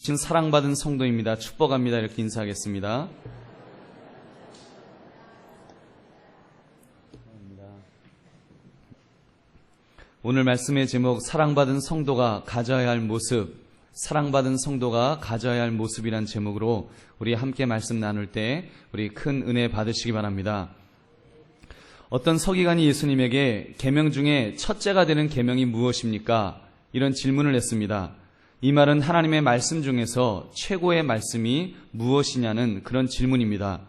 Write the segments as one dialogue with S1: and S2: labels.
S1: 사랑받은 성도입니다. 축복합니다. 이렇게 인사하겠습니다. 오늘 말씀의 제목, 사랑받은 성도가 가져야 할 모습, 사랑받은 성도가 가져야 할 모습이란 제목으로 우리 함께 말씀 나눌 때 우리 큰 은혜 받으시기 바랍니다. 어떤 서기관이 예수님에게 계명 중에 첫째가 되는 계명이 무엇입니까? 이런 질문을 했습니다. 이 말은 하나님의 말씀 중에서 최고의 말씀이 무엇이냐는 그런 질문입니다.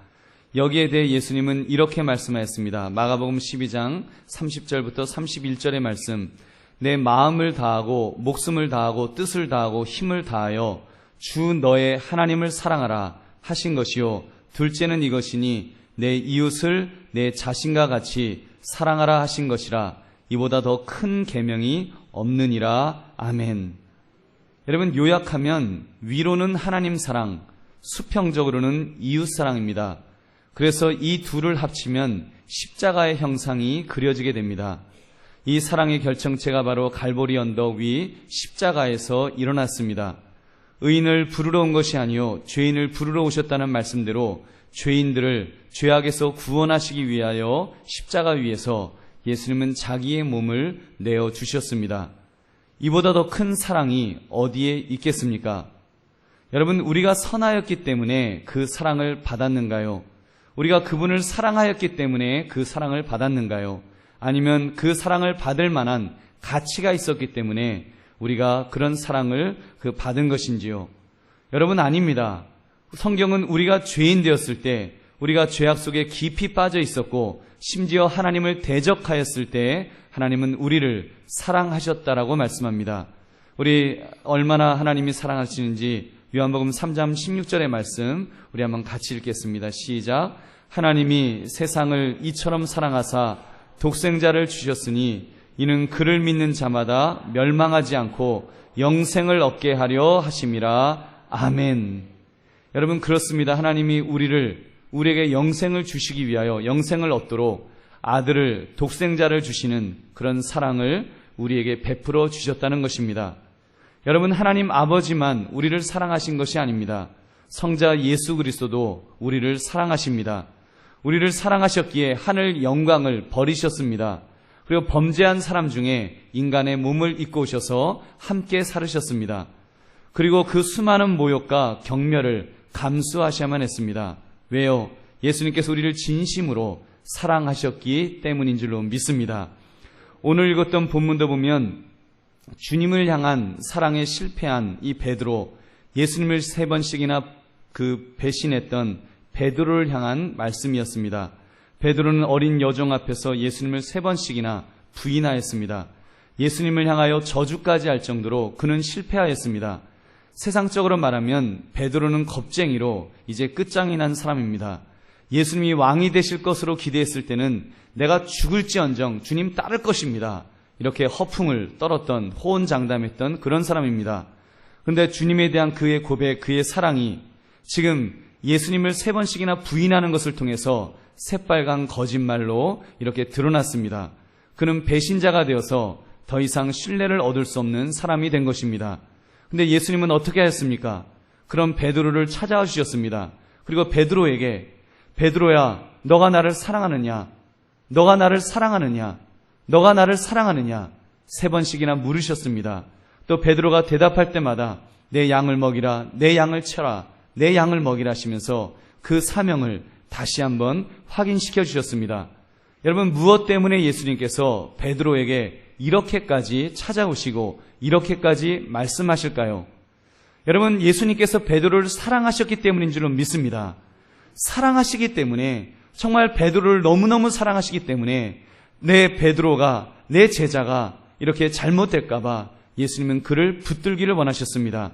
S1: 여기에 대해 예수님은 이렇게 말씀하였습니다. 마가복음 12장 30절부터 31절의 말씀. 내 마음을 다하고 목숨을 다하고 뜻을 다하고 힘을 다하여 주 너의 하나님을 사랑하라 하신 것이요. 둘째는 이것이니 내 이웃을 내 자신과 같이 사랑하라 하신 것이라. 이보다 더 큰 계명이 없느니라. 아멘. 여러분, 요약하면 위로는 하나님 사랑, 수평적으로는 이웃 사랑입니다. 그래서 이 둘을 합치면 십자가의 형상이 그려지게 됩니다. 이 사랑의 결정체가 바로 갈보리 언덕 위 십자가에서 일어났습니다. 의인을 부르러 온 것이 아니요 죄인을 부르러 오셨다는 말씀대로 죄인들을 죄악에서 구원하시기 위하여 십자가 위에서 예수님은 자기의 몸을 내어주셨습니다. 이보다 더 큰 사랑이 어디에 있겠습니까? 여러분, 우리가 선하였기 때문에 그 사랑을 받았는가요? 우리가 그분을 사랑하였기 때문에 그 사랑을 받았는가요? 아니면 그 사랑을 받을 만한 가치가 있었기 때문에 우리가 그런 사랑을 받은 것인지요? 여러분, 아닙니다. 성경은 우리가 죄인 되었을 때, 우리가 죄악 속에 깊이 빠져 있었고 심지어 하나님을 대적하였을 때 하나님은 우리를 사랑하셨다라고 말씀합니다. 우리 얼마나 하나님이 사랑하시는지 요한복음 3장 16절의 말씀 우리 한번 같이 읽겠습니다. 시작. 하나님이 세상을 이처럼 사랑하사 독생자를 주셨으니 이는 그를 믿는 자마다 멸망하지 않고 영생을 얻게 하려 하심이라. 아멘. 여러분, 그렇습니다. 하나님이 우리에게 영생을 주시기 위하여 영생을 얻도록 아들을, 독생자를 주시는 그런 사랑을 우리에게 베풀어 주셨다는 것입니다. 여러분, 하나님 아버지만 우리를 사랑하신 것이 아닙니다. 성자 예수 그리스도도 우리를 사랑하십니다. 우리를 사랑하셨기에 하늘 영광을 버리셨습니다. 그리고 범죄한 사람 중에 인간의 몸을 입고 오셔서 함께 살으셨습니다. 그리고 그 수많은 모욕과 경멸을 감수하셔야만 했습니다. 왜요? 예수님께서 우리를 진심으로 사랑하셨기 때문인 줄로 믿습니다. 오늘 읽었던 본문도 보면 주님을 향한 사랑에 실패한 이 베드로, 예수님을 3번씩이나 배신했던 베드로를 향한 말씀이었습니다. 베드로는 어린 여종 앞에서 예수님을 3번씩이나 부인하였습니다. 예수님을 향하여 저주까지 할 정도로 그는 실패하였습니다. 세상적으로 말하면 베드로는 겁쟁이로 이제 끝장이 난 사람입니다. 예수님이 왕이 되실 것으로 기대했을 때는 내가 죽을지언정 주님 따를 것입니다. 이렇게 허풍을 떨었던, 호언장담했던 그런 사람입니다. 그런데 주님에 대한 그의 고백, 그의 사랑이 지금 예수님을 3번씩이나 부인하는 것을 통해서 새빨간 거짓말로 이렇게 드러났습니다. 그는 배신자가 되어서 더 이상 신뢰를 얻을 수 없는 사람이 된 것입니다. 근데 예수님은 어떻게 하셨습니까? 그런 베드로를 찾아와 주셨습니다. 그리고 베드로에게 베드로야, 너가 나를 사랑하느냐? 너가 나를 사랑하느냐? 너가 나를 사랑하느냐? 3번씩이나 물으셨습니다. 또 베드로가 대답할 때마다 내 양을 먹이라, 내 양을 쳐라, 내 양을 먹이라 하시면서 그 사명을 다시 한번 확인시켜 주셨습니다. 여러분, 무엇 때문에 예수님께서 베드로에게 이렇게까지 찾아오시고 이렇게까지 말씀하실까요? 여러분, 예수님께서 베드로를 사랑하셨기 때문인 줄로 믿습니다. 사랑하시기 때문에, 정말 베드로를 너무너무 사랑하시기 때문에 내 베드로가, 내 제자가 이렇게 잘못될까봐 예수님은 그를 붙들기를 원하셨습니다.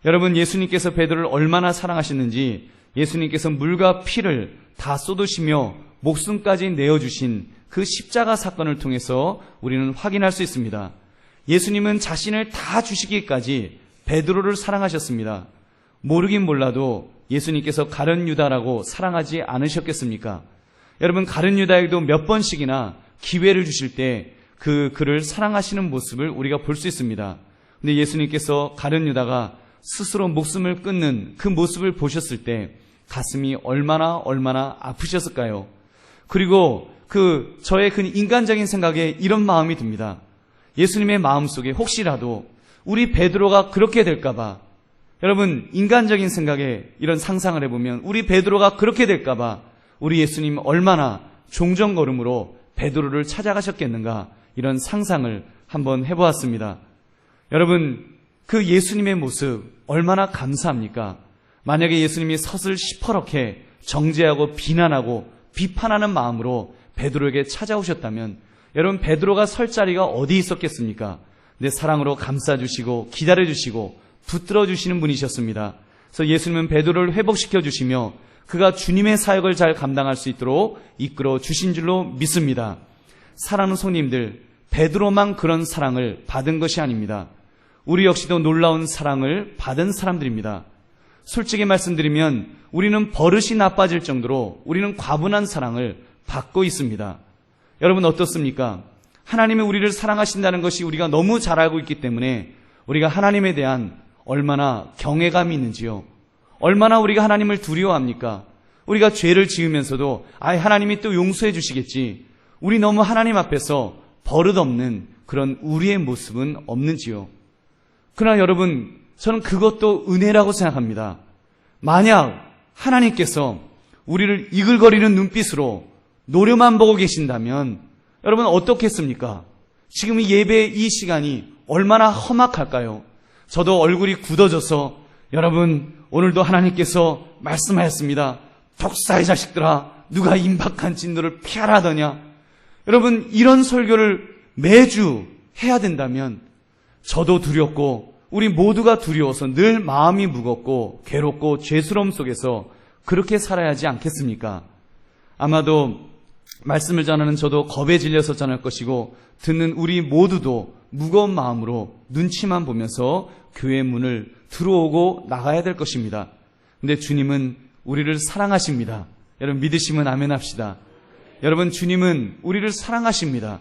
S1: 여러분, 예수님께서 베드로를 얼마나 사랑하셨는지 예수님께서 물과 피를 다 쏟으시며 목숨까지 내어주신 그 십자가 사건을 통해서 우리는 확인할 수 있습니다. 예수님은 자신을 다 주시기까지 베드로를 사랑하셨습니다. 모르긴 몰라도 예수님께서 가룟 유다라고 사랑하지 않으셨겠습니까? 여러분, 가룟 유다에게도 몇 번씩이나 기회를 주실 때 그를 사랑하시는 모습을 우리가 볼 수 있습니다. 근데 예수님께서 가룟 유다가 스스로 목숨을 끊는 그 모습을 보셨을 때 가슴이 얼마나 아프셨을까요? 그리고 저의 그 인간적인 생각에 이런 마음이 듭니다. 예수님의 마음속에 혹시라도 우리 베드로가 그렇게 될까봐, 여러분 인간적인 생각에 이런 상상을 해보면 우리 베드로가 그렇게 될까봐 우리 예수님 얼마나 종전걸음으로 베드로를 찾아가셨겠는가, 이런 상상을 한번 해보았습니다. 여러분, 그 예수님의 모습 얼마나 감사합니까? 만약에 예수님이 섯을 시퍼렇게 정죄하고 비난하고 비판하는 마음으로 베드로에게 찾아오셨다면 여러분, 베드로가 설 자리가 어디 있었겠습니까? 내 사랑으로 감싸주시고 기다려주시고 붙들어주시는 분이셨습니다. 그래서 예수님은 베드로를 회복시켜 주시며 그가 주님의 사역을 잘 감당할 수 있도록 이끌어 주신 줄로 믿습니다. 사랑하는 성님들, 베드로만 그런 사랑을 받은 것이 아닙니다. 우리 역시도 놀라운 사랑을 받은 사람들입니다. 솔직히 말씀드리면 우리는 버릇이 나빠질 정도로 우리는 과분한 사랑을 받고 있습니다. 여러분 어떻습니까? 하나님이 우리를 사랑하신다는 것이 우리가 너무 잘 알고 있기 때문에 우리가 하나님에 대한 얼마나 경외감이 있는지요. 얼마나 우리가 하나님을 두려워합니까? 우리가 죄를 지으면서도 하나님이 또 용서해 주시겠지. 우리 너무 하나님 앞에서 버릇없는 그런 우리의 모습은 없는지요. 그러나 여러분, 저는 그것도 은혜라고 생각합니다. 만약 하나님께서 우리를 이글거리는 눈빛으로 노려만 보고 계신다면 여러분 어떻겠습니까? 지금 이 예배의 이 시간이 얼마나 험악할까요? 저도 얼굴이 굳어져서 여러분 오늘도 하나님께서 말씀하였습니다. 독사의 자식들아, 누가 임박한 진노를 피하라 하더냐. 여러분, 이런 설교를 매주 해야 된다면 저도 두렵고 우리 모두가 두려워서 늘 마음이 무겁고 괴롭고 죄스러움 속에서 그렇게 살아야 하지 않겠습니까? 아마도 말씀을 전하는 저도 겁에 질려서 전할 것이고 듣는 우리 모두도 무거운 마음으로 눈치만 보면서 교회 문을 들어오고 나가야 될 것입니다. 근데 주님은 우리를 사랑하십니다. 여러분 믿으시면 아멘 합시다. 여러분, 주님은 우리를 사랑하십니다.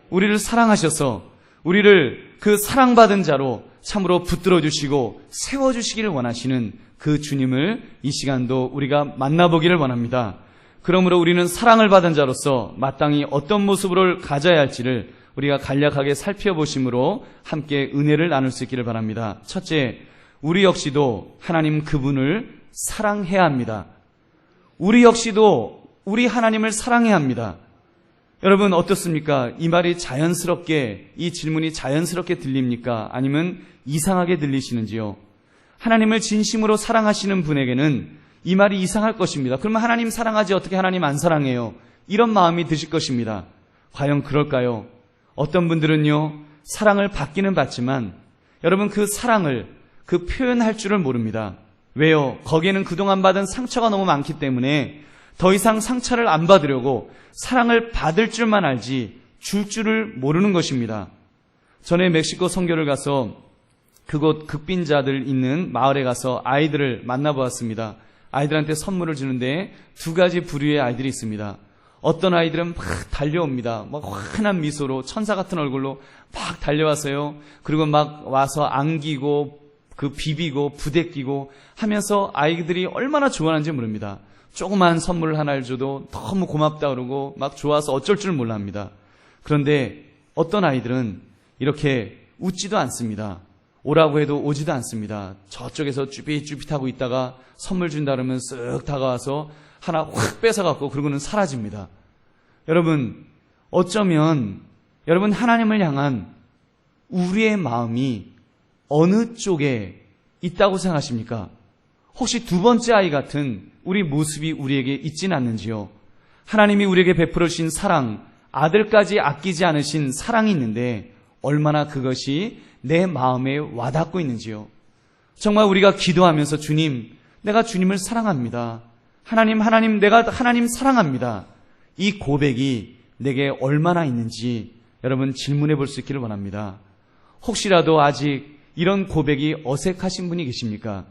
S1: 우리를 사랑하셔서 우리를 그 사랑받은 자로 참으로 붙들어 주시고 세워주시기를 원하시는 그 주님을 이 시간도 우리가 만나보기를 원합니다. 그러므로 우리는 사랑을 받은 자로서 마땅히 어떤 모습을 가져야 할지를 우리가 간략하게 살펴보심으로 함께 은혜를 나눌 수 있기를 바랍니다. 첫째, 우리 역시도 하나님 그분을 사랑해야 합니다. 우리 역시도 우리 하나님을 사랑해야 합니다. 여러분 어떻습니까? 이 말이 자연스럽게, 이 질문이 자연스럽게 들립니까? 아니면 이상하게 들리시는지요? 하나님을 진심으로 사랑하시는 분에게는 이 말이 이상할 것입니다. 그러면 하나님 사랑하지 어떻게 하나님 안 사랑해요? 이런 마음이 드실 것입니다. 과연 그럴까요? 어떤 분들은요, 사랑을 받기는 받지만 여러분 그 사랑을 표현할 줄을 모릅니다. 왜요? 거기에는 그동안 받은 상처가 너무 많기 때문에 더 이상 상처를 안 받으려고 사랑을 받을 줄만 알지 줄 줄을 모르는 것입니다. 전에 멕시코 선교를 가서 그곳 극빈자들 있는 마을에 가서 아이들을 만나보았습니다. 아이들한테 선물을 주는데 두 가지 부류의 아이들이 있습니다. 어떤 아이들은 막 달려옵니다. 막 환한 미소로 천사 같은 얼굴로 막 달려와서요. 그리고 막 와서 안기고 비비고 부대끼고 하면서 아이들이 얼마나 좋아하는지 모릅니다. 조그만 선물을 하나를 줘도 너무 고맙다 그러고 막 좋아서 어쩔 줄 몰라 합니다. 그런데 어떤 아이들은 이렇게 웃지도 않습니다. 오라고 해도 오지도 않습니다. 저쪽에서 쭈삣쭈삣하고 있다가 선물 준다 그러면 쓱 다가와서 하나 확 뺏어갖고 그러고는 사라집니다. 여러분, 어쩌면 여러분 하나님을 향한 우리의 마음이 어느 쪽에 있다고 생각하십니까? 혹시 두 번째 아이 같은 우리 모습이 우리에게 있진 않는지요? 하나님이 우리에게 베풀어 주신 사랑, 아들까지 아끼지 않으신 사랑이 있는데 얼마나 그것이 내 마음에 와닿고 있는지요? 정말 우리가 기도하면서 주님, 내가 주님을 사랑합니다. 하나님, 내가 하나님 사랑합니다. 이 고백이 내게 얼마나 있는지 여러분 질문해 볼 수 있기를 원합니다. 혹시라도 아직 이런 고백이 어색하신 분이 계십니까?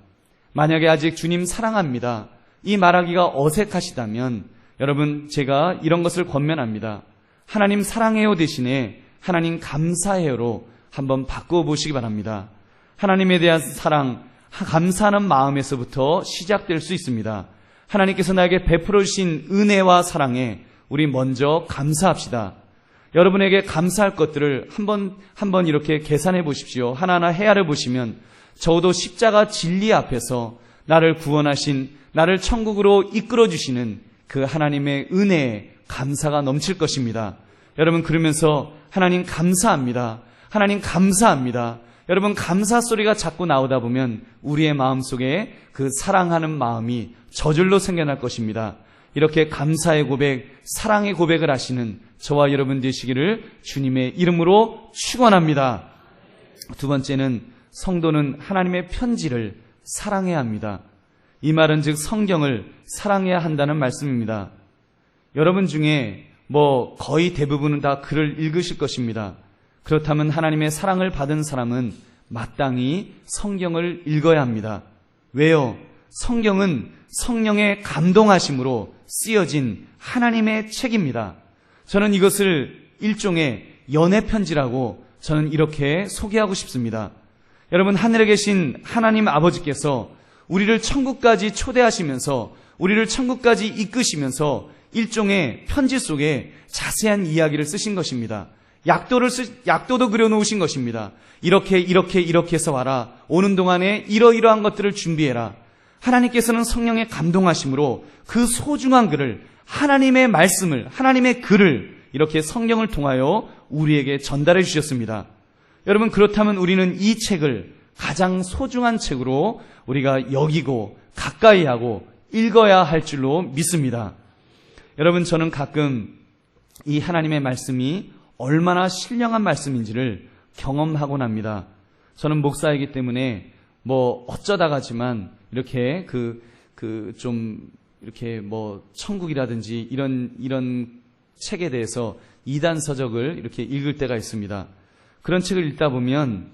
S1: 만약에 아직 주님 사랑합니다, 이 말하기가 어색하시다면 여러분 제가 이런 것을 권면합니다. 하나님 사랑해요 대신에 하나님 감사해요로 한번 바꾸어 보시기 바랍니다. 하나님에 대한 사랑, 감사하는 마음에서부터 시작될 수 있습니다. 하나님께서 나에게 베풀어 주신 은혜와 사랑에 우리 먼저 감사합시다. 여러분에게 감사할 것들을 한번 이렇게 계산해 보십시오. 하나하나 헤아려 보시면 적어도 십자가 진리 앞에서 나를 구원하신, 나를 천국으로 이끌어 주시는 그 하나님의 은혜에 감사가 넘칠 것입니다. 여러분, 그러면서 하나님 감사합니다. 하나님 감사합니다. 여러분, 감사 소리가 자꾸 나오다 보면 우리의 마음속에 그 사랑하는 마음이 저절로 생겨날 것입니다. 이렇게 감사의 고백, 사랑의 고백을 하시는 저와 여러분 되시기를 주님의 이름으로 축원합니다. 두 번째는 성도는 하나님의 편지를 사랑해야 합니다. 이 말은 즉 성경을 사랑해야 한다는 말씀입니다. 여러분 중에 거의 대부분은 다 글을 읽으실 것입니다. 그렇다면 하나님의 사랑을 받은 사람은 마땅히 성경을 읽어야 합니다. 왜요? 성경은 성령의 감동하심으로 쓰여진 하나님의 책입니다. 저는 이것을 일종의 연애편지라고 저는 이렇게 소개하고 싶습니다. 여러분, 하늘에 계신 하나님 아버지께서 우리를 천국까지 초대하시면서 우리를 천국까지 이끄시면서 일종의 편지 속에 자세한 이야기를 쓰신 것입니다. 약도도 그려놓으신 것입니다. 이렇게 해서 와라. 오는 동안에 이러이러한 것들을 준비해라. 하나님께서는 성령의 감동하심으로 그 소중한 글을, 하나님의 말씀을, 하나님의 글을 이렇게 성경을 통하여 우리에게 전달해 주셨습니다. 여러분, 그렇다면 우리는 이 책을 가장 소중한 책으로 우리가 여기고 가까이 하고 읽어야 할 줄로 믿습니다. 여러분, 저는 가끔 이 하나님의 말씀이 얼마나 신령한 말씀인지를 경험하곤 합니다. 저는 목사이기 때문에 어쩌다가지만 이렇게 이렇게 천국이라든지 이런 책에 대해서 이단 서적을 이렇게 읽을 때가 있습니다. 그런 책을 읽다 보면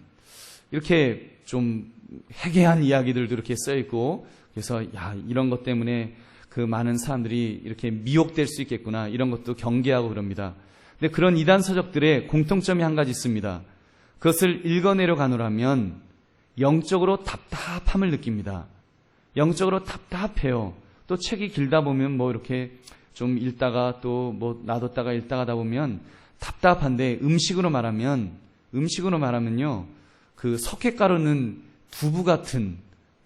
S1: 이렇게 좀 해괴한 이야기들도 이렇게 써 있고, 그래서 이런 것 때문에 그 많은 사람들이 이렇게 미혹될 수 있겠구나, 이런 것도 경계하고 그럽니다. 근데 그런 이단 서적들의 공통점이 한 가지 있습니다. 그것을 읽어내려 가노라면 영적으로 답답함을 느낍니다. 영적으로 답답해요. 또 책이 길다 보면 이렇게 좀 읽다가 또 놔뒀다가 읽다가 하다 보면 답답한데, 음식으로 말하면요, 그 석회가루 넣은 두부 같은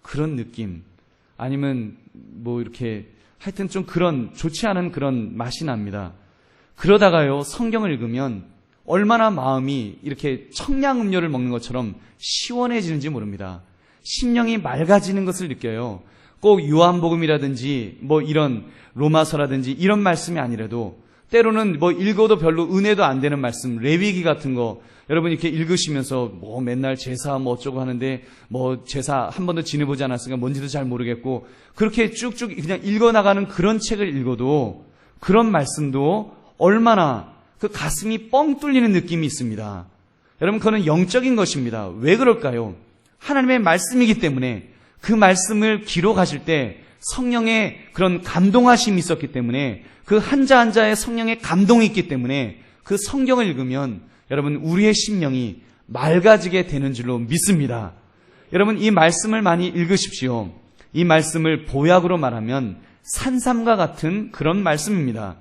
S1: 그런 느낌, 아니면 이렇게 하여튼 좀 그런 좋지 않은 그런 맛이 납니다. 그러다가요, 성경을 읽으면 얼마나 마음이 이렇게 청량음료를 먹는 것처럼 시원해지는지 모릅니다. 심령이 맑아지는 것을 느껴요. 꼭 요한복음이라든지 이런 로마서라든지 이런 말씀이 아니라도 때로는 읽어도 별로 은혜도 안 되는 말씀, 레위기 같은 거 여러분 이렇게 읽으시면서 맨날 제사 어쩌고 하는데 제사 한 번도 지내보지 않았으니까 뭔지도 잘 모르겠고, 그렇게 쭉쭉 그냥 읽어나가는 그런 책을 읽어도 그런 말씀도 얼마나 그 가슴이 뻥 뚫리는 느낌이 있습니다. 여러분, 그거는 영적인 것입니다. 왜 그럴까요? 하나님의 말씀이기 때문에, 그 말씀을 기록하실 때 성령의 그런 감동하심이 있었기 때문에, 그 한자 한자에 성령의 감동이 있기 때문에 그 성경을 읽으면 여러분 우리의 심령이 맑아지게 되는 줄로 믿습니다. 여러분, 이 말씀을 많이 읽으십시오. 이 말씀을 보약으로 말하면 산삼과 같은 그런 말씀입니다.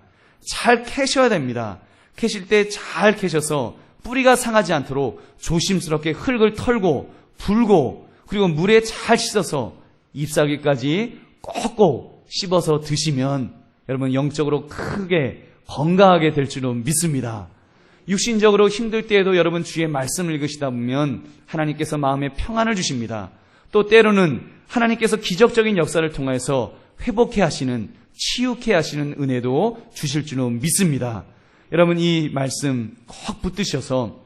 S1: 잘 캐셔야 됩니다. 캐실 때 잘 캐셔서 뿌리가 상하지 않도록 조심스럽게 흙을 털고 불고, 그리고 물에 잘 씻어서 잎사귀까지 꼭꼭 씹어서 드시면 여러분 영적으로 크게 건강하게 될 줄로 믿습니다. 육신적으로 힘들 때에도 여러분 주의 말씀을 읽으시다 보면 하나님께서 마음에 평안을 주십니다. 또 때로는 하나님께서 기적적인 역사를 통해서 회복해 하시는, 치유케 하시는 은혜도 주실 줄로 믿습니다. 여러분, 이 말씀 꼭 붙드셔서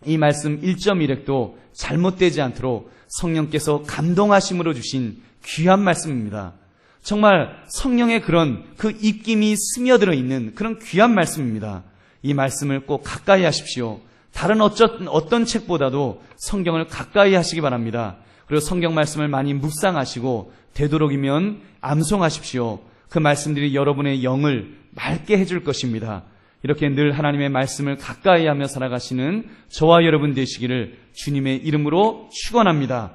S1: 이 말씀 1.1획도 잘못되지 않도록 성령께서 감동하심으로 주신 귀한 말씀입니다. 정말 성령의 그런 그 입김이 스며들어 있는 그런 귀한 말씀입니다. 이 말씀을 꼭 가까이 하십시오. 다른 어떤 책보다도 성경을 가까이 하시기 바랍니다. 그리고 성경 말씀을 많이 묵상하시고 되도록이면 암송하십시오. 그 말씀들이 여러분의 영을 맑게 해줄 것입니다. 이렇게 늘 하나님의 말씀을 가까이 하며 살아가시는 저와 여러분 되시기를 주님의 이름으로 축원합니다.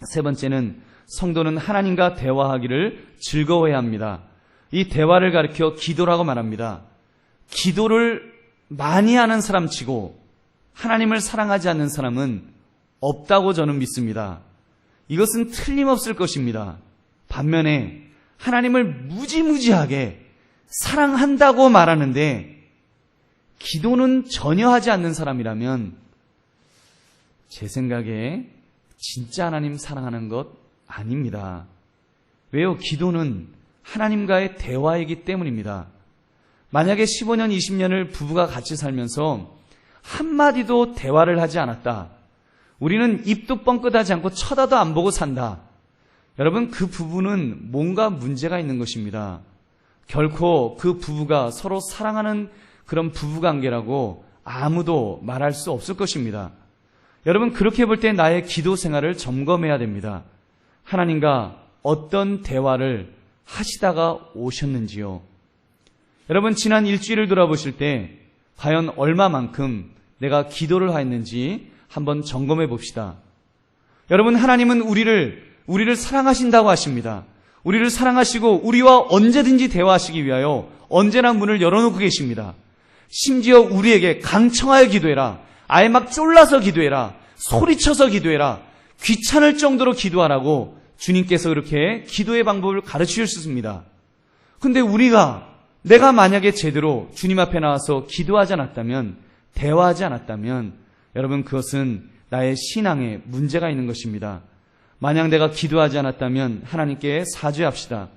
S1: 세 번째는 성도는 하나님과 대화하기를 즐거워해야 합니다. 이 대화를 가리켜 기도라고 말합니다. 기도를 많이 하는 사람치고 하나님을 사랑하지 않는 사람은 없다고 저는 믿습니다. 이것은 틀림없을 것입니다. 반면에 하나님을 무지무지하게 사랑한다고 말하는데 기도는 전혀 하지 않는 사람이라면 제 생각에 진짜 하나님 사랑하는 것 아닙니다. 왜요? 기도는 하나님과의 대화이기 때문입니다. 만약에 15년, 20년을 부부가 같이 살면서 한마디도 대화를 하지 않았다. 우리는 입도 뻥끗하지 않고 쳐다도 안 보고 산다. 여러분, 그 부부는 뭔가 문제가 있는 것입니다. 결코 그 부부가 서로 사랑하는 그런 부부관계라고 아무도 말할 수 없을 것입니다. 여러분, 그렇게 볼 때 나의 기도 생활을 점검해야 됩니다. 하나님과 어떤 대화를 하시다가 오셨는지요. 여러분, 지난 일주일을 돌아보실 때 과연 얼마만큼 내가 기도를 하였는지 한번 점검해 봅시다. 여러분, 하나님은 우리를 사랑하신다고 하십니다. 우리를 사랑하시고 우리와 언제든지 대화하시기 위하여 언제나 문을 열어놓고 계십니다. 심지어 우리에게 강청하여 기도해라, 아예 막 쫄라서 기도해라, 소리쳐서 기도해라, 귀찮을 정도로 기도하라고 주님께서 그렇게 기도의 방법을 가르치셨습니다. 근데 내가 만약에 제대로 주님 앞에 나와서 기도하지 않았다면, 대화하지 않았다면 여러분, 그것은 나의 신앙에 문제가 있는 것입니다. 만약 내가 기도하지 않았다면 하나님께 사죄합시다.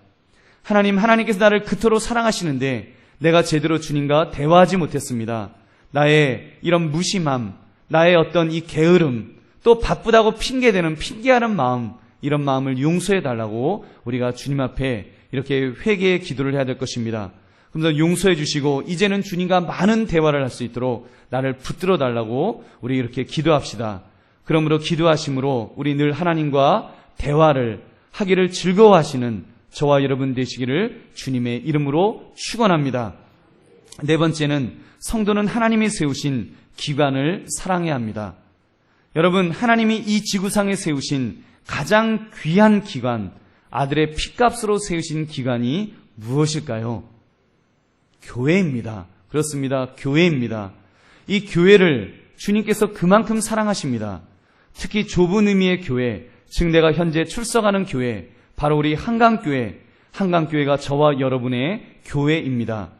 S1: 하나님께서 나를 그토록 사랑하시는데 내가 제대로 주님과 대화하지 못했습니다. 나의 이런 무심함, 나의 어떤 이 게으름, 또 바쁘다고 핑계하는 마음, 이런 마음을 용서해 달라고 우리가 주님 앞에 이렇게 회개의 기도를 해야 될 것입니다. 그러면서 용서해 주시고 이제는 주님과 많은 대화를 할 수 있도록 나를 붙들어 달라고 우리 이렇게 기도합시다. 그러므로 기도하심으로 우리 늘 하나님과 대화를 하기를 즐거워하시는 저와 여러분 되시기를 주님의 이름으로 축원합니다. 네 번째는 성도는 하나님이 세우신 기관을 사랑해야 합니다. 여러분, 하나님이 이 지구상에 세우신 가장 귀한 기관, 아들의 피값으로 세우신 기관이 무엇일까요? 교회입니다. 그렇습니다. 교회입니다. 이 교회를 주님께서 그만큼 사랑하십니다. 특히 좁은 의미의 교회, 즉 내가 현재 출석하는 교회, 바로 우리 한강교회, 한강교회가 저와 여러분의 교회입니다.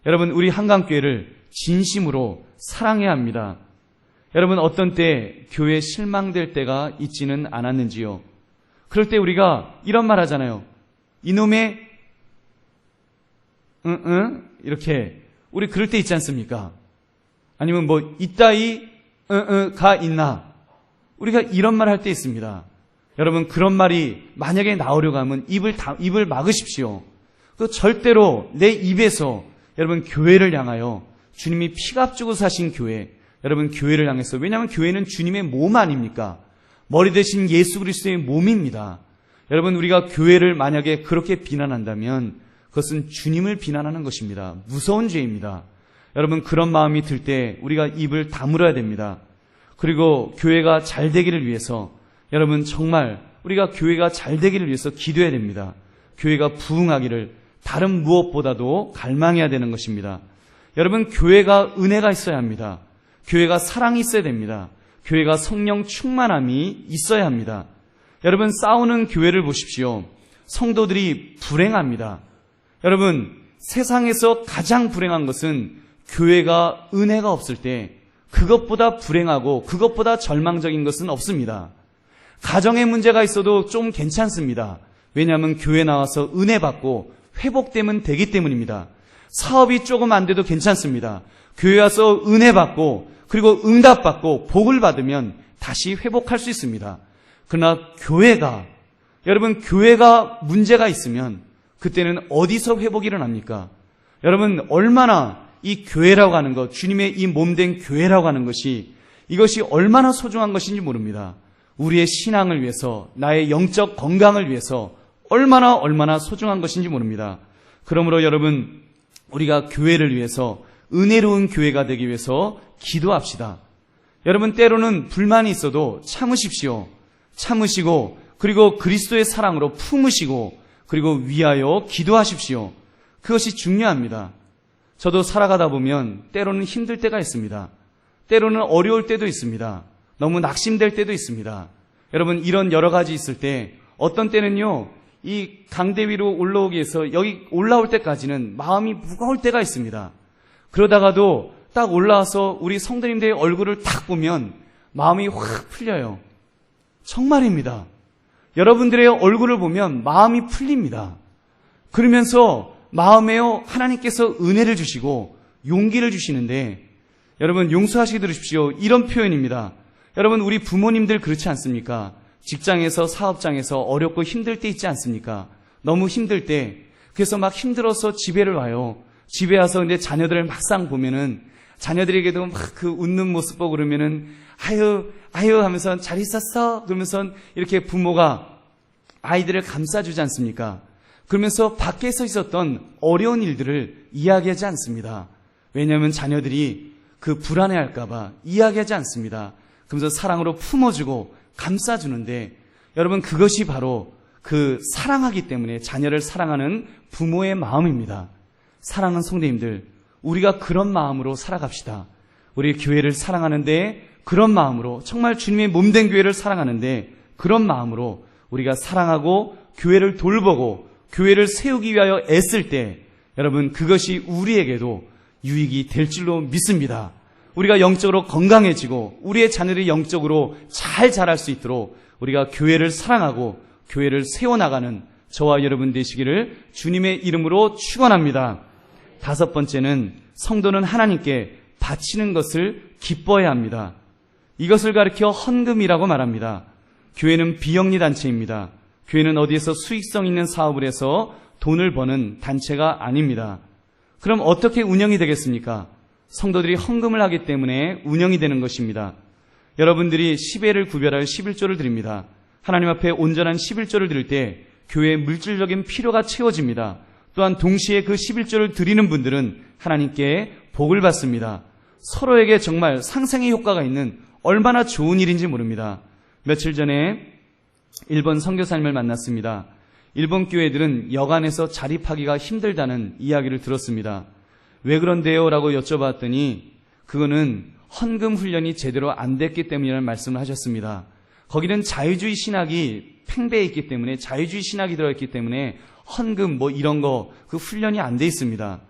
S1: 여러분, 우리 한강교회를 진심으로 사랑해야 합니다. 여러분, 어떤 때 교회에 실망될 때가 있지는 않았는지요? 그럴 때 우리가 이런 말 하잖아요. 이놈의 이렇게 우리 그럴 때 있지 않습니까? 아니면 뭐 이따위 가 있나? 우리가 이런 말 할 때 있습니다. 여러분, 그런 말이 만약에 나오려고 하면 입을 막으십시오. 그 절대로 내 입에서 여러분 교회를 향하여 주님이 피값 주고 사신 교회, 여러분 교회를 향해서, 왜냐하면 교회는 주님의 몸 아닙니까? 머리 대신 예수 그리스도의 몸입니다. 여러분, 우리가 교회를 만약에 그렇게 비난한다면 그것은 주님을 비난하는 것입니다. 무서운 죄입니다. 여러분, 그런 마음이 들 때 우리가 입을 다물어야 됩니다. 그리고 교회가 잘 되기를 위해서 여러분 정말 우리가 교회가 잘 되기를 위해서 기도해야 됩니다. 교회가 부흥하기를 다른 무엇보다도 갈망해야 되는 것입니다. 여러분, 교회가 은혜가 있어야 합니다. 교회가 사랑이 있어야 됩니다. 교회가 성령 충만함이 있어야 합니다. 여러분, 싸우는 교회를 보십시오. 성도들이 불행합니다. 여러분, 세상에서 가장 불행한 것은 교회가 은혜가 없을 때 그것보다 불행하고 그것보다 절망적인 것은 없습니다. 가정에 문제가 있어도 좀 괜찮습니다. 왜냐하면 교회 나와서 은혜 받고 회복되면 되기 때문입니다. 사업이 조금 안 돼도 괜찮습니다. 교회 와서 은혜 받고 그리고 응답받고 복을 받으면 다시 회복할 수 있습니다. 그러나 여러분 교회가 문제가 있으면 그때는 어디서 회복이 일어납니까? 여러분, 얼마나 이 교회라고 하는 것, 주님의 이 몸된 교회라고 하는 것이, 이것이 얼마나 소중한 것인지 모릅니다. 우리의 신앙을 위해서, 나의 영적 건강을 위해서 얼마나 소중한 것인지 모릅니다. 그러므로 여러분, 우리가 교회를 위해서, 은혜로운 교회가 되기 위해서 기도합시다. 여러분, 때로는 불만이 있어도 참으십시오. 참으시고 그리고 그리스도의 사랑으로 품으시고 그리고 위하여 기도하십시오. 그것이 중요합니다. 저도 살아가다 보면 때로는 힘들 때가 있습니다. 때로는 어려울 때도 있습니다. 너무 낙심될 때도 있습니다. 여러분, 이런 여러 가지 있을 때 어떤 때는요, 이 강대 위로 올라오기 위해서 여기 올라올 때까지는 마음이 무거울 때가 있습니다. 그러다가도 딱 올라와서 우리 성도님들의 얼굴을 딱 보면 마음이 확 풀려요. 정말입니다. 여러분들의 얼굴을 보면 마음이 풀립니다. 그러면서 마음에요, 하나님께서 은혜를 주시고 용기를 주시는데, 여러분 용서하시게 들으십시오. 이런 표현입니다. 여러분, 우리 부모님들 그렇지 않습니까? 직장에서 사업장에서 어렵고 힘들 때 있지 않습니까? 너무 힘들 때, 그래서 막 힘들어서 집에를 와요. 집에 와서 근데 자녀들을 막상 보면은 자녀들에게도 막 그 웃는 모습 보고 그러면은 아유 하면서 잘 있었어? 그러면서 이렇게 부모가 아이들을 감싸주지 않습니까? 그러면서 밖에서 있었던 어려운 일들을 이야기하지 않습니다. 왜냐하면 자녀들이 그 불안해할까봐 이야기하지 않습니다. 그러면서 사랑으로 품어주고 감싸주는데, 여러분 그것이 바로 그 사랑하기 때문에 자녀를 사랑하는 부모의 마음입니다. 사랑하는 성도님들, 우리가 그런 마음으로 살아갑시다. 우리 교회를 사랑하는데 그런 마음으로, 정말 주님의 몸된 교회를 사랑하는데 그런 마음으로 우리가 사랑하고 교회를 돌보고 교회를 세우기 위하여 애쓸 때, 여러분 그것이 우리에게도 유익이 될 줄로 믿습니다. 우리가 영적으로 건강해지고 우리의 자녀들이 영적으로 잘 자랄 수 있도록 우리가 교회를 사랑하고 교회를 세워나가는 저와 여러분 되시기를 주님의 이름으로 축원합니다. 다섯 번째는, 성도는 하나님께 바치는 것을 기뻐해야 합니다. 이것을 가리켜 헌금이라고 말합니다. 교회는 비영리 단체입니다. 교회는 어디에서 수익성 있는 사업을 해서 돈을 버는 단체가 아닙니다. 그럼 어떻게 운영이 되겠습니까? 성도들이 헌금을 하기 때문에 운영이 되는 것입니다. 여러분들이 10회를 구별할 11조를 드립니다. 하나님 앞에 온전한 11조를 드릴 때 교회의 물질적인 필요가 채워집니다. 또한 동시에 그 11조를 드리는 분들은 하나님께 복을 받습니다. 서로에게 정말 상생의 효과가 있는 얼마나 좋은 일인지 모릅니다. 며칠 전에 일본 선교사님을 만났습니다. 일본 교회들은 여간에서 자립하기가 힘들다는 이야기를 들었습니다. 왜 그런데요? 라고 여쭤봤더니 그거는 헌금 훈련이 제대로 안 됐기 때문이라는 말씀을 하셨습니다. 거기는 자유주의 신학이 팽배해 있기 때문에, 자유주의 신학이 들어있기 때문에 헌금 이런 거 그 훈련이 안 돼 있습니다.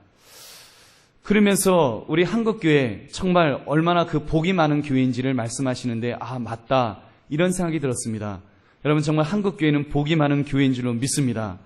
S1: 그러면서 우리 한국교회 정말 얼마나 그 복이 많은 교회인지를 말씀하시는데, 아 맞다, 이런 생각이 들었습니다. 여러분 정말 한국교회는 복이 많은 교회인 줄로 믿습니다.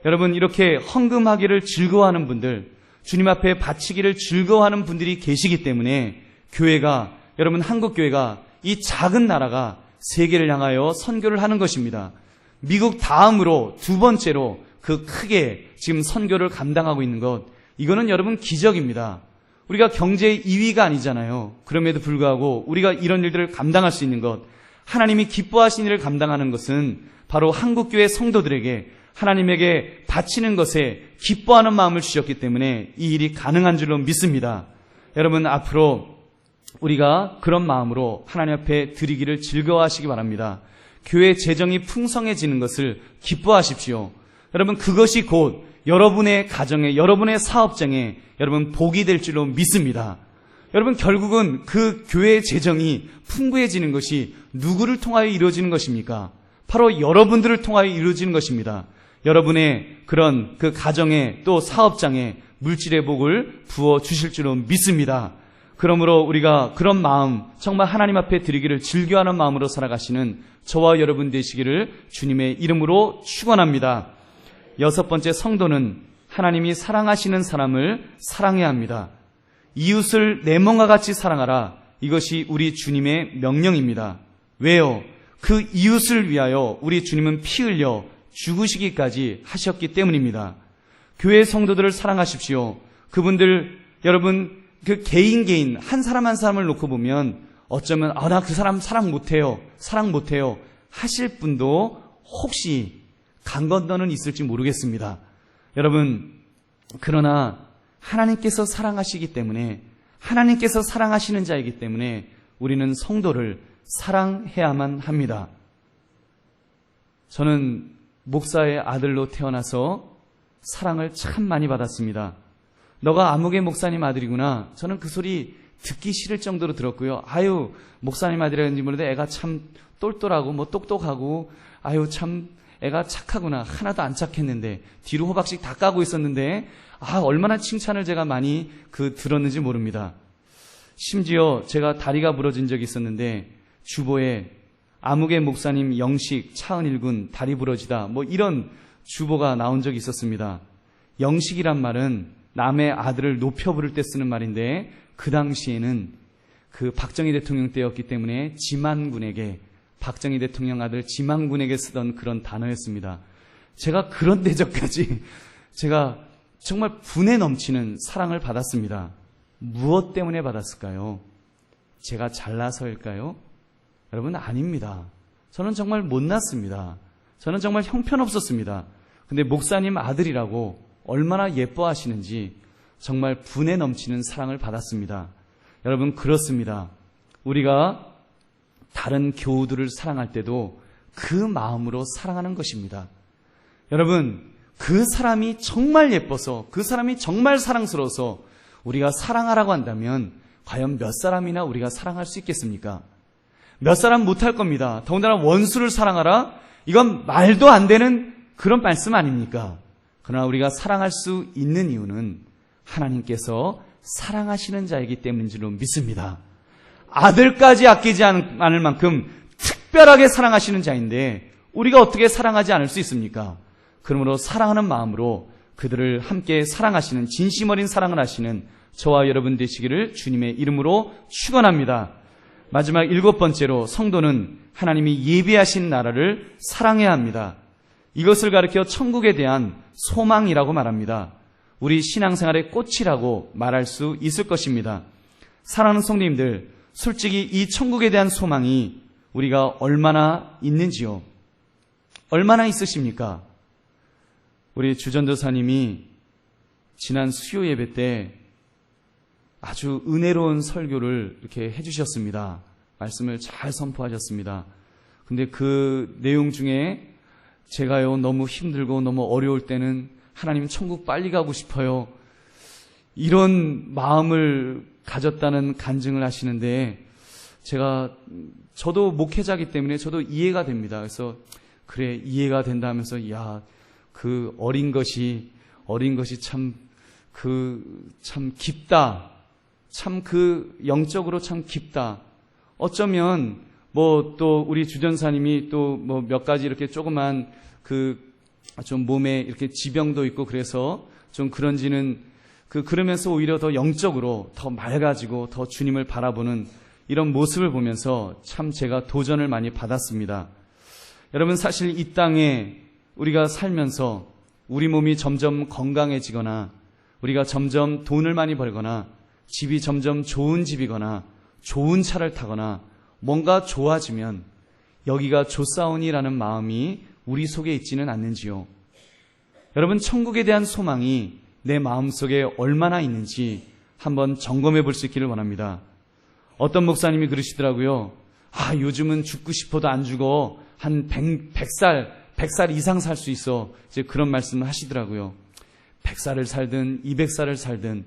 S1: 여러분 이렇게 헌금하기를 즐거워하는 분들, 주님 앞에 바치기를 즐거워하는 분들이 계시기 때문에 교회가, 여러분 한국교회가, 이 작은 나라가 세계를 향하여 선교를 하는 것입니다. 미국 다음으로 두 번째로 그 크게 지금 선교를 감당하고 있는 것, 이거는 여러분 기적입니다. 우리가 경제 2위가 아니잖아요. 그럼에도 불구하고 우리가 이런 일들을 감당할 수 있는 것, 하나님이 기뻐하시는 일을 감당하는 것은 바로 한국교회 성도들에게 하나님에게 바치는 것에 기뻐하는 마음을 주셨기 때문에 이 일이 가능한 줄로 믿습니다. 여러분 앞으로 우리가 그런 마음으로 하나님 앞에 드리기를 즐거워하시기 바랍니다. 교회 재정이 풍성해지는 것을 기뻐하십시오. 여러분 그것이 곧 여러분의 가정에, 여러분의 사업장에 여러분 복이 될 줄로 믿습니다. 여러분 결국은 그 교회의 재정이 풍부해지는 것이 누구를 통하여 이루어지는 것입니까? 바로 여러분들을 통하여 이루어지는 것입니다. 여러분의 그런 그 가정에 또 사업장에 물질의 복을 부어 주실 줄로 믿습니다. 그러므로 우리가 그런 마음, 정말 하나님 앞에 드리기를 즐겨하는 마음으로 살아가시는 저와 여러분 되시기를 주님의 이름으로 축원합니다. 여섯 번째, 성도는 하나님이 사랑하시는 사람을 사랑해야 합니다. 이웃을 내 몸과 같이 사랑하라. 이것이 우리 주님의 명령입니다. 왜요? 그 이웃을 위하여 우리 주님은 피 흘려 죽으시기까지 하셨기 때문입니다. 교회 성도들을 사랑하십시오. 그분들, 여러분 그 개인 한 사람 한 사람을 놓고 보면 어쩌면 나 그 사람 사랑 못해요 하실 분도 혹시 강 건너는 있을지 모르겠습니다. 여러분 그러나 하나님께서 사랑하시기 때문에, 하나님께서 사랑하시는 자이기 때문에 우리는 성도를 사랑해야만 합니다. 저는 목사의 아들로 태어나서 사랑을 참 많이 받았습니다. 너가 아무개 목사님 아들이구나. 저는 그 소리 듣기 싫을 정도로 들었고요. 아유, 목사님 아들이라는지 모르는데 애가 참 똘똘하고 뭐 똑똑하고 아유 참 애가 착하구나. 하나도 안 착했는데 뒤로 호박씩 다 까고 있었는데 얼마나 칭찬을 제가 많이 들었는지 모릅니다. 심지어 제가 다리가 부러진 적이 있었는데 주보에 아무개 목사님 영식 차은일군 다리 부러지다 뭐 이런 주보가 나온 적이 있었습니다. 영식이란 말은 남의 아들을 높여 부를 때 쓰는 말인데 그 당시에는 박정희 대통령 때였기 때문에 지만군에게 박정희 대통령 아들 지만군에게 쓰던 그런 단어였습니다. 제가 그런 대접까지 제가 정말 분에 넘치는 사랑을 받았습니다. 무엇 때문에 받았을까요? 제가 잘나서일까요? 여러분 아닙니다. 저는 정말 못났습니다. 저는 정말 형편없었습니다. 근데 목사님 아들이라고 얼마나 예뻐하시는지 정말 분에 넘치는 사랑을 받았습니다. 여러분 그렇습니다. 우리가 다른 교우들을 사랑할 때도 그 마음으로 사랑하는 것입니다. 여러분 그 사람이 정말 예뻐서 그 사람이 정말 사랑스러워서 우리가 사랑하라고 한다면 과연 몇 사람이나 우리가 사랑할 수 있겠습니까? 몇 사람 못할 겁니다. 더군다나 원수를 사랑하라? 이건 말도 안 되는 그런 말씀 아닙니까? 그러나 우리가 사랑할 수 있는 이유는 하나님께서 사랑하시는 자이기 때문인 줄로 믿습니다. 아들까지 아끼지 않을 만큼 특별하게 사랑하시는 자인데 우리가 어떻게 사랑하지 않을 수 있습니까? 그러므로 사랑하는 마음으로 그들을 함께 사랑하시는 진심 어린 사랑을 하시는 저와 여러분 되시기를 주님의 이름으로 축원합니다. 마지막 7번째로 성도는 하나님이 예비하신 나라를 사랑해야 합니다. 이것을 가리켜 천국에 대한 소망이라고 말합니다. 우리 신앙생활의 꽃이라고 말할 수 있을 것입니다. 사랑하는 성도님들, 솔직히 이 천국에 대한 소망이 우리가 얼마나 있는지요? 얼마나 있으십니까? 우리 주전도사님이 지난 수요 예배 때 아주 은혜로운 설교를 이렇게 해주셨습니다. 말씀을 잘 선포하셨습니다. 근데 그 내용 중에 제가요 너무 힘들고 너무 어려울 때는 하나님 천국 빨리 가고 싶어요. 이런 마음을 가졌다는 간증을 하시는데 저도 목회자이기 때문에 저도 이해가 됩니다. 그래서 그래 이해가 된다 하면서 그 어린 것이 참 깊다. 참 영적으로 참 깊다. 어쩌면 또 우리 주전사님이 또 몇 가지 이렇게 조그만 좀 몸에 이렇게 지병도 있고 그래서 좀 그런지는 그러면서 오히려 더 영적으로 더 맑아지고 더 주님을 바라보는 이런 모습을 보면서 참 제가 도전을 많이 받았습니다. 여러분 사실 이 땅에 우리가 살면서 우리 몸이 점점 건강해지거나 우리가 점점 돈을 많이 벌거나 집이 점점 좋은 집이거나 좋은 차를 타거나 뭔가 좋아지면 여기가 좋사오니라는 마음이 우리 속에 있지는 않는지요. 여러분 천국에 대한 소망이 내 마음속에 얼마나 있는지 한번 점검해 볼 수 있기를 원합니다. 어떤 목사님이 그러시더라고요. 요즘은 죽고 싶어도 안 죽어. 한 100살 이상 살 수 있어. 이제 그런 말씀을 하시더라고요. 100살을 살든 200살을 살든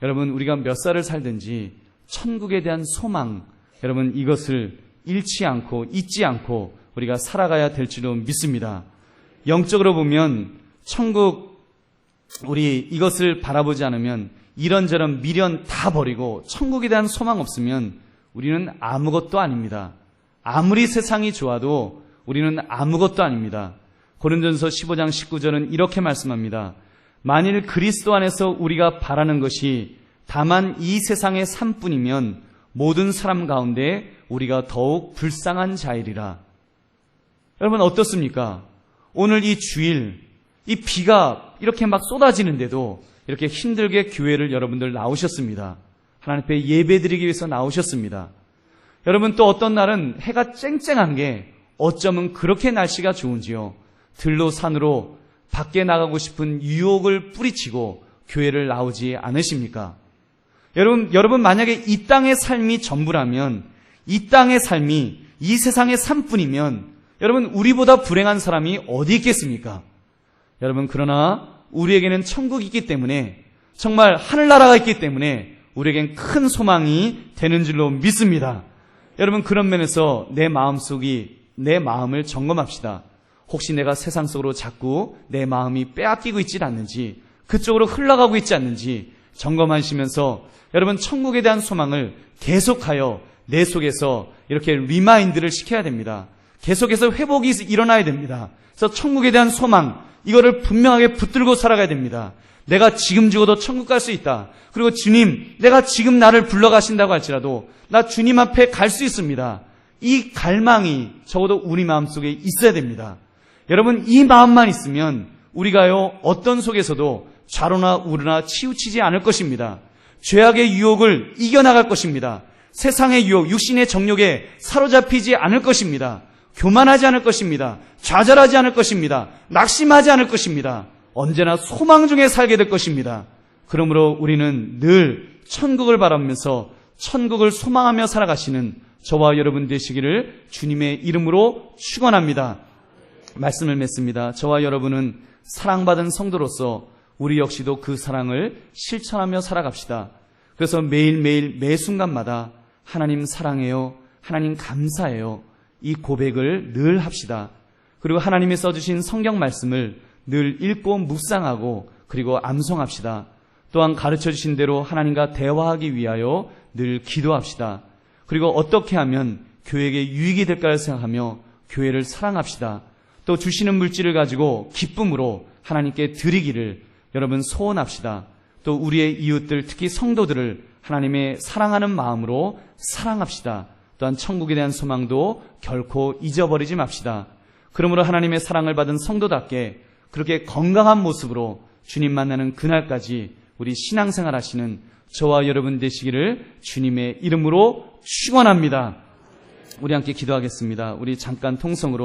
S1: 여러분 우리가 몇 살을 살든지 천국에 대한 소망 여러분 이것을 잃지 않고 잊지 않고 우리가 살아가야 될 줄로 믿습니다. 영적으로 보면 천국 우리 이것을 바라보지 않으면 이런저런 미련 다 버리고 천국에 대한 소망 없으면 우리는 아무것도 아닙니다. 아무리 세상이 좋아도 우리는 아무것도 아닙니다. 고린도전서 15장 19절은 이렇게 말씀합니다. 만일 그리스도 안에서 우리가 바라는 것이 다만 이 세상의 삶뿐이면 모든 사람 가운데 우리가 더욱 불쌍한 자이리라. 여러분 어떻습니까? 오늘 이 주일 이 비가 이렇게 막 쏟아지는데도 이렇게 힘들게 교회를 여러분들 나오셨습니다. 하나님 앞에 예배드리기 위해서 나오셨습니다. 여러분 또 어떤 날은 해가 쨍쨍한 게 어쩌면 그렇게 날씨가 좋은지요. 들로 산으로 밖에 나가고 싶은 유혹을 뿌리치고 교회를 나오지 않으십니까? 여러분 만약에 이 땅의 삶이 전부라면 이 땅의 삶이 이 세상의 삶뿐이면 여러분, 우리보다 불행한 사람이 어디 있겠습니까? 여러분, 그러나 우리에게는 천국이 있기 때문에, 정말 하늘나라가 있기 때문에 우리에겐 큰 소망이 되는 줄로 믿습니다. 여러분, 그런 면에서 내 마음을 점검합시다. 혹시 내가 세상 속으로 자꾸 내 마음이 빼앗기고 있지 않는지, 그쪽으로 흘러가고 있지 않는지 점검하시면서 여러분, 천국에 대한 소망을 계속하여 내 속에서 이렇게 리마인드를 시켜야 됩니다. 계속해서 회복이 일어나야 됩니다. 그래서 천국에 대한 소망, 이거를 분명하게 붙들고 살아가야 됩니다. 내가 지금 죽어도 천국 갈 수 있다. 그리고 주님, 내가 지금 나를 불러가신다고 할지라도 나 주님 앞에 갈 수 있습니다. 이 갈망이 적어도 우리 마음속에 있어야 됩니다. 여러분, 이 마음만 있으면 우리가요, 어떤 속에서도 좌로나 우로나 치우치지 않을 것입니다. 죄악의 유혹을 이겨나갈 것입니다. 세상의 유혹, 육신의 정욕에 사로잡히지 않을 것입니다. 교만하지 않을 것입니다. 좌절하지 않을 것입니다. 낙심하지 않을 것입니다. 언제나 소망 중에 살게 될 것입니다. 그러므로 우리는 늘 천국을 바라면서 천국을 소망하며 살아가시는 저와 여러분 되시기를 주님의 이름으로 축원합니다. 말씀을 맺습니다. 저와 여러분은 사랑받은 성도로서 우리 역시도 그 사랑을 실천하며 살아갑시다. 그래서 매일매일 매 순간마다 하나님 사랑해요, 하나님 감사해요, 이 고백을 늘 합시다. 그리고 하나님이 써주신 성경 말씀을 늘 읽고 묵상하고 그리고 암송합시다. 또한 가르쳐주신 대로 하나님과 대화하기 위하여 늘 기도합시다. 그리고 어떻게 하면 교회에게 유익이 될까를 생각하며 교회를 사랑합시다. 또 주시는 물질을 가지고 기쁨으로 하나님께 드리기를 여러분 소원합시다. 또 우리의 이웃들, 특히 성도들을 하나님의 사랑하는 마음으로 사랑합시다. 또한 천국에 대한 소망도 결코 잊어버리지 맙시다. 그러므로 하나님의 사랑을 받은 성도답게 그렇게 건강한 모습으로 주님 만나는 그날까지 우리 신앙생활 하시는 저와 여러분 되시기를 주님의 이름으로 축원합니다. 우리 함께 기도하겠습니다. 우리 잠깐 통성으로